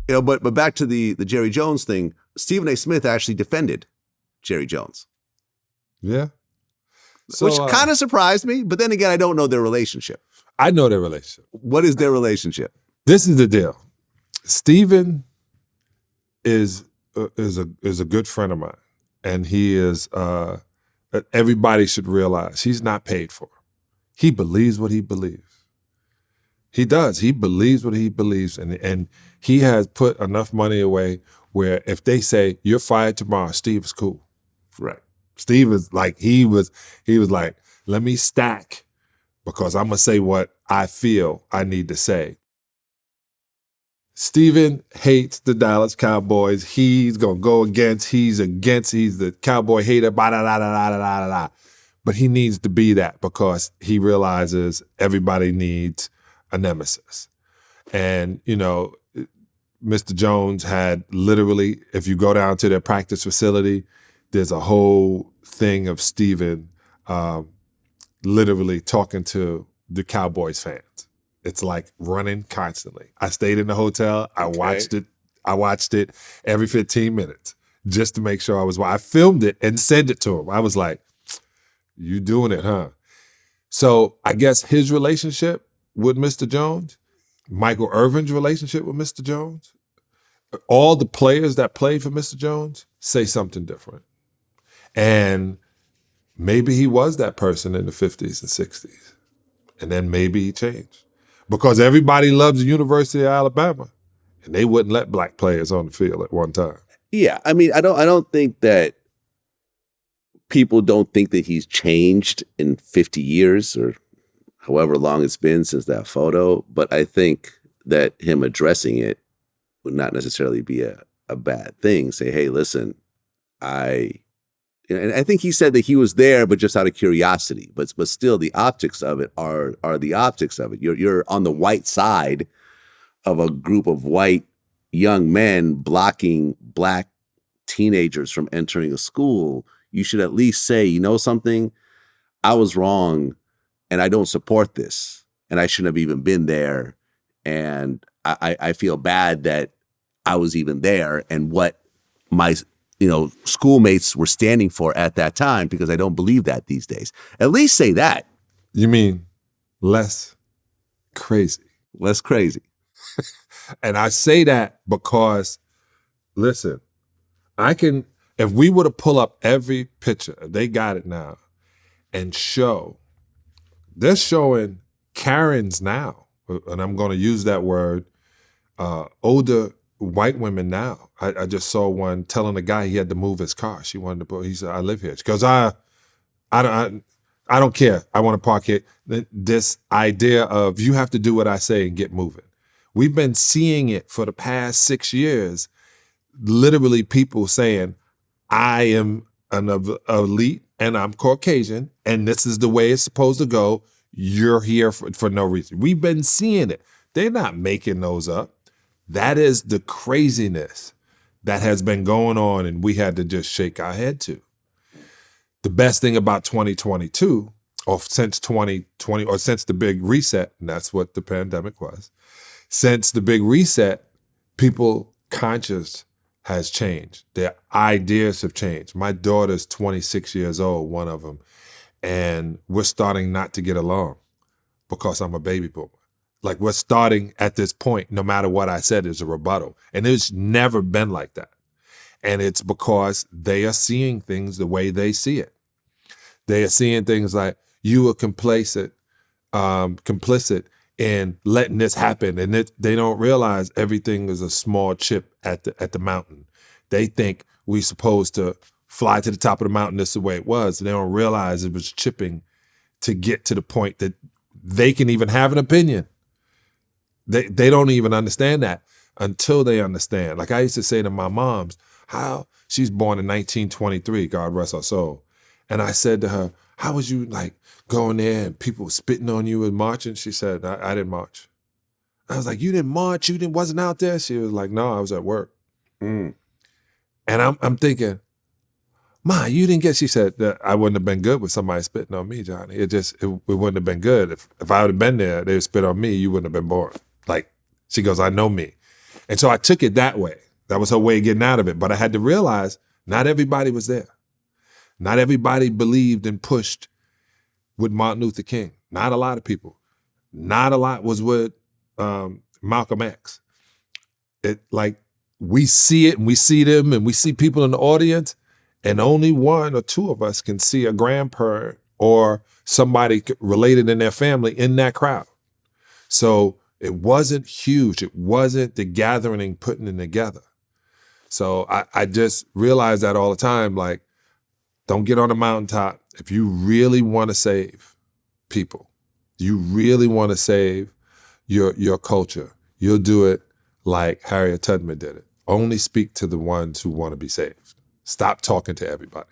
But back to the Jerry Jones thing, Stephen A. Smith actually defended Jerry Jones. Yeah. So, which kind of surprised me, but then again, I don't know their relationship. I know their relationship. What is their relationship? This is the deal. Stephen is a good friend of mine, and he is. Everybody should realize he's not paid for. He believes what he believes. He does. He believes what he believes, and he has put enough money away where if they say you're fired tomorrow, Steve is cool. Right. Steve is like he was like, let me stack because I'm gonna say what I feel I need to say. Steven hates the Dallas Cowboys. He's gonna go against. He's the Cowboy hater. Blah, blah, blah, blah, blah, blah, blah. But he needs to be that because he realizes everybody needs a nemesis. And, Mr. Jones had literally, if you go down to their practice facility, there's a whole thing of Steven literally talking to the Cowboys fans. It's like running constantly. I stayed in the hotel. I watched it every 15 minutes just to make sure I filmed it and sent it to him. I was like, you doing it, huh? So I guess his relationship with Mr. Jones, Michael Irvin's relationship with Mr. Jones, all the players that played for Mr. Jones say something different. And maybe he was that person in the 50s and 60s. And then maybe he changed. Because everybody loves the University of Alabama. And they wouldn't let black players on the field at one time. Yeah, I mean, I don't think that people don't think that he's changed in 50 years or however long it's been since that photo. But I think that him addressing it would not necessarily be a bad thing. Say, hey, listen, and I think he said that he was there, but just out of curiosity. But still, the optics of it are the optics of it. You're on the white side of a group of white young men blocking black teenagers from entering a school. You should at least say, you know something, I was wrong, and I don't support this, and I shouldn't have even been there, and I feel bad that I was even there, and what my schoolmates were standing for at that time, because I don't believe that these days. At least say that. You mean less crazy? Less crazy. And I say that because, listen, if we were to pull up every picture, they got it now, and they're showing Karens now, and I'm going to use that word, older white women now. I just saw one telling a guy he had to move his car. He said, I live here. She goes, I don't care. I want to park here. This idea of you have to do what I say and get moving. We've been seeing it for the past 6 years, literally people saying, I am an elite and I'm Caucasian and this is the way it's supposed to go. You're here for no reason. We've been seeing it. They're not making those up. That is the craziness that has been going on and we had to just shake our head to. The best thing about 2022, or since 2020, or since the big reset, and that's what the pandemic was, since the big reset, people conscious has changed. Their ideas have changed. My daughter's 26 years old, one of them, and we're starting not to get along because I'm a baby boomer. Like we're starting at this point, no matter what I said, is a rebuttal. And it's never been like that. And it's because they are seeing things the way they see it. They are seeing things like you were complicit in letting this happen. And they don't realize everything is a small chip at the mountain. They think we're supposed to fly to the top of the mountain. This is the way it was. And they don't realize it was chipping to get to the point that they can even have an opinion. They don't even understand that until they understand. Like I used to say to my moms, she's born in 1923, God rest her soul. And I said to her, how was you like going there and people spitting on you and marching? She said, I didn't march. I was like, you didn't march? You wasn't out there? She was like, no, I was at work. And I'm thinking, Ma, you didn't get, she said, that I wouldn't have been good with somebody spitting on me, Johnny. It wouldn't have been good. If I would have been there, they would spit on me, you wouldn't have been born. Like, she goes, I know me. And so I took it that way. That was her way of getting out of it. But I had to realize not everybody was there. Not everybody believed and pushed with Martin Luther King. Not a lot of people. Not a lot was with Malcolm X. It like we see it and we see them and we see people in the audience, and only one or two of us can see a grandparent or somebody related in their family in that crowd. So it wasn't huge. It wasn't the gathering and putting it together. So I just realized that all the time, like, don't get on the mountaintop. If you really want to save people, you really want to save your culture, you'll do it like Harriet Tubman did it. Only speak to the ones who want to be saved. Stop talking to everybody.